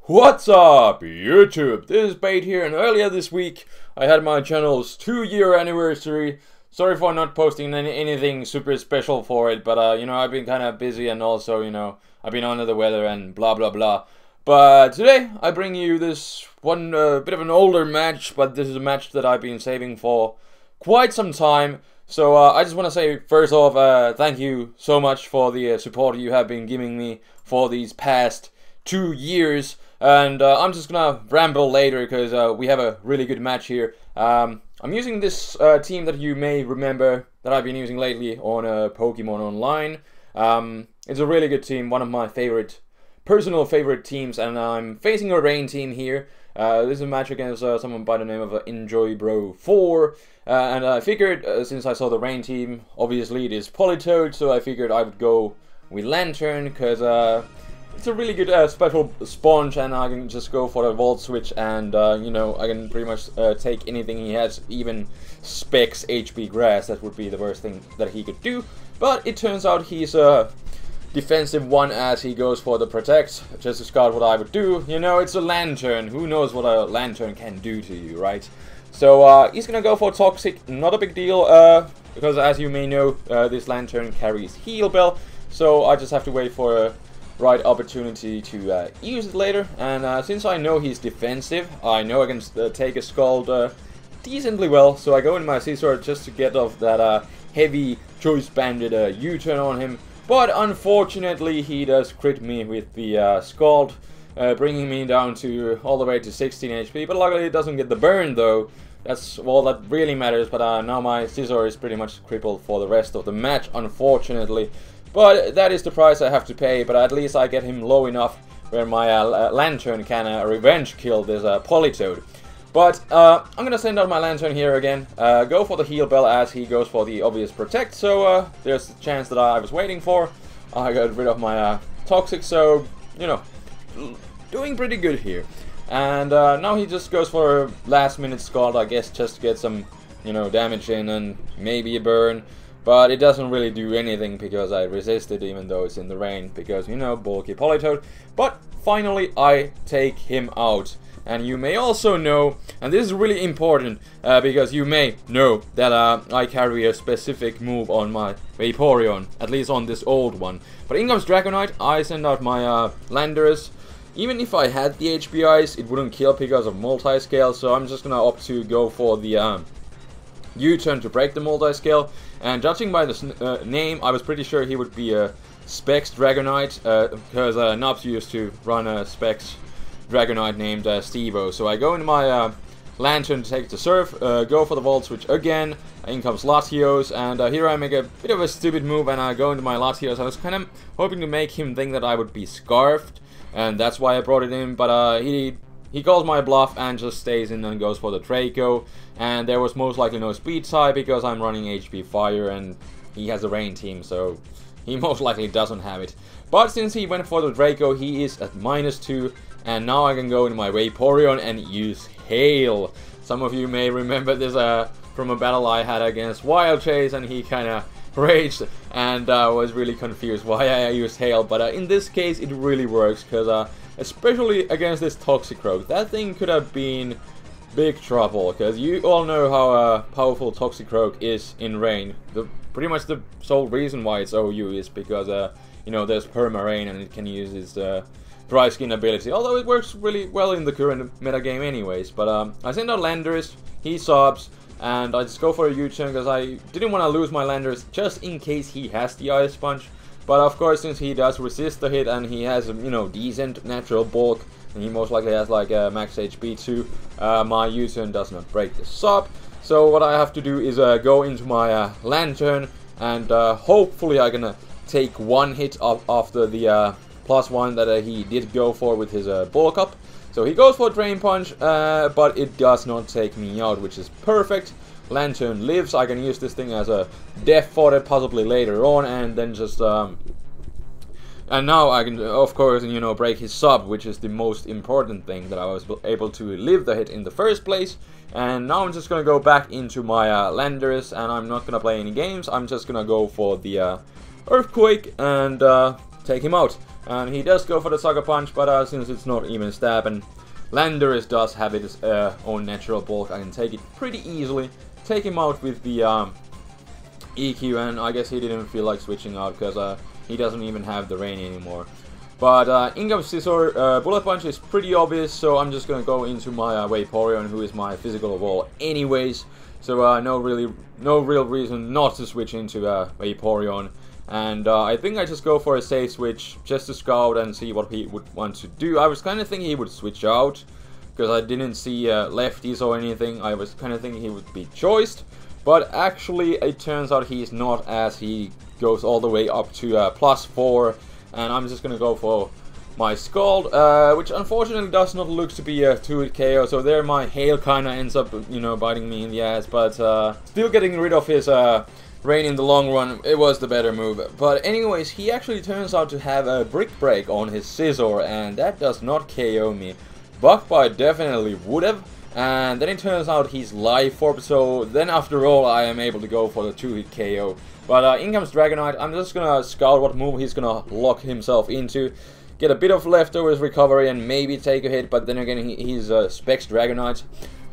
What's up, YouTube? This is Bait here, and earlier this week I had my channel's 2-year anniversary. Sorry for not posting anything super special for it, but I've been kind of busy, and also, I've been under the weather and blah blah blah. But today I bring you this one bit of an older match, but this is a match that I've been saving for quite some time. So I just want to say first off, thank you so much for the support you have been giving me for these past 2 years. And I'm just gonna ramble later because we have a really good match here. I'm using this team that you may remember that I've been using lately on Pokemon Online. It's a really good team, one of my personal favorite teams, and I'm facing a rain team here. This is a match against someone by the name of Enjoy Bro 4. And I figured, since I saw the rain team, obviously it is Politoed, so I figured I would go with Lanturn, because it's a really good special sponge, and I can just go for a Volt Switch, and I can pretty much take anything he has, even Specs HP Grass. That would be the worst thing that he could do. But it turns out he's a defensive one, as he goes for the Protect, just to discard what I would do. It's a Lanturn. Who knows what a Lanturn can do to you, right? So he's gonna go for Toxic. Not a big deal, because as you may know, this Lanturn carries Heal Bell, so I just have to wait for a right opportunity to use it later. And since I know he's defensive, I know I can take a Scald decently well, so I go in my Scizor just to get off that heavy Choice Banded U-turn on him. But unfortunately he does crit me with the Scald, bringing me down to all the way to 16 HP. But luckily it doesn't get the burn though. That's all that really matters. But now my Scizor is pretty much crippled for the rest of the match, unfortunately. But that is the price I have to pay, but at least I get him low enough where my Lanturn can revenge kill this Politoed. But I'm gonna send out my Lanturn here again, go for the Heal Bell as he goes for the obvious Protect, so there's the chance that I was waiting for. I got rid of my Toxic, so, doing pretty good here. And now he just goes for a last minute Scald, I guess, just to get some, damage in and maybe a burn. But it doesn't really do anything because I resisted, even though it's in the rain, because, bulky Politoed. But finally I take him out. And you may also know, and this is really important, because you may know that I carry a specific move on my Vaporeon, at least on this old one. But in comes Dragonite. I send out my Landorus. Even if I had the HBIs, it wouldn't kill because of multi-scale, so I'm just gonna opt to go for the U-turn to break the multi-scale. And judging by the name, I was pretty sure he would be a Specs Dragonite, because Nobs used to run a Specs Dragonite named Stevo. So I go into my Lanturn to take the Surf, go for the Volt Switch again. In comes Latios, and here I make a bit of a stupid move, and I go into my Latios. I was kind of hoping to make him think that I would be Scarfed, and that's why I brought it in, but he calls my bluff and just stays in and goes for the Draco. And there was most likely no speed tie because I'm running HP Fire and he has a rain team, so he most likely doesn't have it. But since he went for the Draco, he is at -2, and now I can go into my Vaporeon and use Hail. Some of you may remember this from a battle I had against Wild Chase, and he kind of raged and was really confused why I used Hail. But in this case it really works, because especially against this Toxicroak, that thing could have been big trouble, because you all know how powerful Toxicroak is in rain. Pretty much the sole reason why it's OU is because there's Perma-Rain and it can use its Dry Skin ability, although it works really well in the current metagame anyways. But I send out Landorus, he sobs, and I just go for a U-turn because I didn't want to lose my Landorus just in case he has the Ice Punch. But of course, since he does resist the hit and he has decent natural bulk, and he most likely has like max HP too, my U-turn does not break the sub. So what I have to do is go into my Lanturn, and hopefully I can take one hit after the +1 that he did go for with his bulk up. So he goes for Drain Punch, but it does not take me out, which is perfect. Lanturn lives. I can use this thing as a death fodder possibly later on, and then just and now I can, of course, break his sub, which is the most important thing, that I was able to live the hit in the first place. And now I'm just gonna go back into my Landorus, and I'm not gonna play any games. I'm just gonna go for the Earthquake and take him out. And he does go for the Sucker Punch, but since it's not even stab, and Landorus does have its own natural bulk, I can take it pretty easily. Take him out with the EQ, and I guess he didn't feel like switching out because he doesn't even have the rain anymore. But in comes Scizor. Bullet Punch is pretty obvious, so I'm just gonna go into my Vaporeon, who is my physical wall anyways. So no real reason not to switch into Vaporeon. And I think I just go for a safe switch just to scout and see what he would want to do. I was kind of thinking he would switch out because I didn't see lefties or anything. I was kind of thinking he would be choiced, but actually it turns out he's not, as he goes all the way up to +4. And I'm just gonna go for my Scald, which unfortunately does not look to be a 2-hit KO. So there my Hail kinda ends up, you know, biting me in the ass. But still getting rid of his rain in the long run, it was the better move. But anyways, he actually turns out to have a Brick Break on his Scizor, and that does not KO me. Bug Bite definitely would have. And then it turns out he's Life Orb, so then after all I am able to go for the 2-hit KO. But in comes Dragonite. I'm just gonna scout what move he's gonna lock himself into. Get a bit of leftovers recovery and maybe take a hit, but then again he's Specs Dragonite.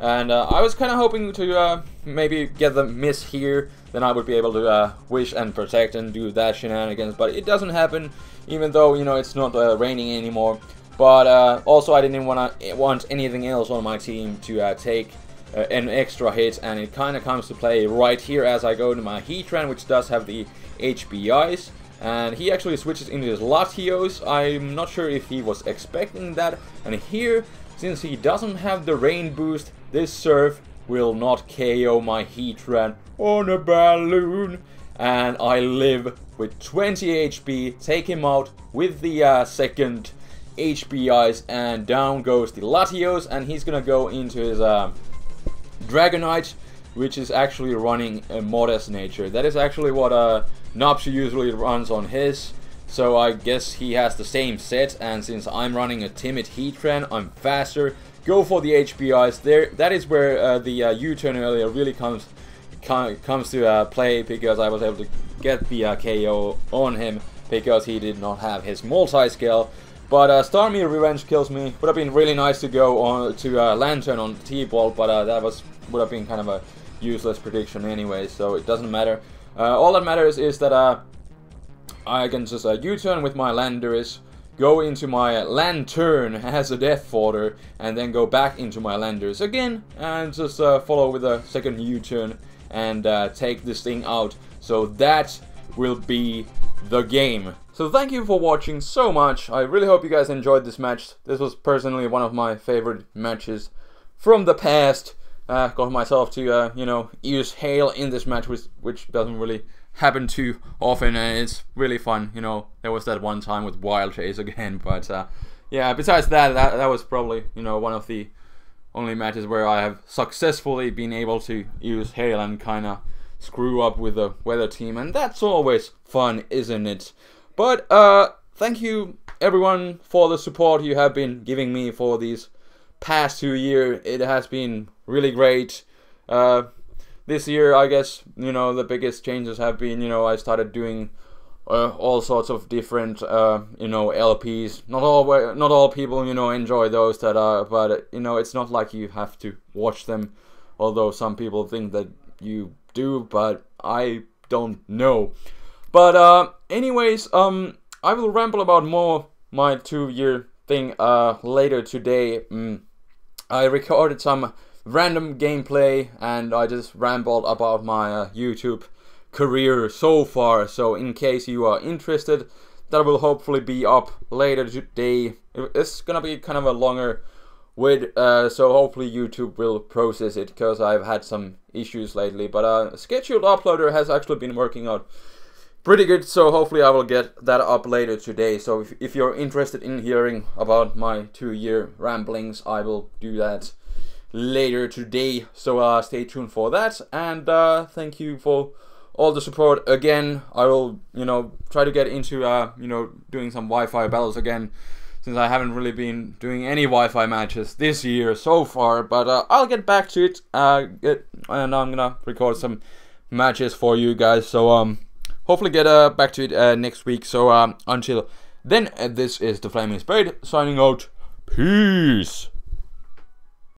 And I was kind of hoping to maybe get the miss here, then I would be able to Wish and Protect and do that shenanigans, but it doesn't happen, even though, you know, it's not raining anymore. But also I didn't want anything else on my team to take an extra hit, and it kind of comes to play right here as I go to my Heatran, which does have the HBIs, and he actually switches into his Latios. I'm not sure if he was expecting that, and here, since he doesn't have the rain boost, this Surf will not KO my Heatran on a balloon, and I live with 20 HP, take him out with the second HBIs, and down goes the Latios, and he's gonna go into his Dragonite, which is actually running a Modest Nature. That is actually what Nopsy usually runs on his, so I guess he has the same set, and since I'm running a timid Heatran, I'm faster. Go for the HBIs there. That is where the U-turn earlier really comes to play, because I was able to get the KO on him because he did not have his multi-scale. But Starmie Revenge kills me. Would have been really nice to go on to Lantern on T-Ball, but that would have been kind of a useless prediction anyway, so it doesn't matter. All that matters is that I can just U-turn with my Landorus, go into my Lantern as a Death Fodder, and then go back into my Landorus again, and just follow with a second U-turn and take this thing out. So that will be the game. So thank you for watching so much. I really hope you guys enjoyed this match. This was personally one of my favorite matches from the past. Got myself to, you know, use Hail in this match, which doesn't really happen too often, and it's really fun. You know, there was that one time with Wild Chase again, but yeah, besides that, that was probably, you know, one of the only matches where I have successfully been able to use Hail and kind of screw up with the weather team, and that's always fun, isn't it? But thank you everyone for the support you have been giving me for these past 2 years. It has been really great. This year, I guess, you know, the biggest changes have been, you know, I started doing all sorts of different, you know, LPs. Not all people, you know, enjoy those that are, but you know, it's not like you have to watch them. Although some people think that you do, but I don't know. But anyways, I will ramble about more my 2-year thing later today. I recorded some random gameplay and I just rambled about my YouTube career so far. So in case you are interested, that will hopefully be up later today. It's gonna be kind of a longer vid, so hopefully YouTube will process it, because I've had some issues lately. But scheduled uploader has actually been working out pretty good, so hopefully I will get that up later today. So if you're interested in hearing about my 2-year ramblings, I will do that later today. So stay tuned for that, and thank you for all the support again. I will, you know, try to get into you know, doing some Wi-Fi battles again, since I haven't really been doing any Wi-Fi matches this year so far. But I'll get back to it, and I'm gonna record some matches for you guys. So hopefully get back to it next week. So until Then this is the Flaming Spade signing out. Peace.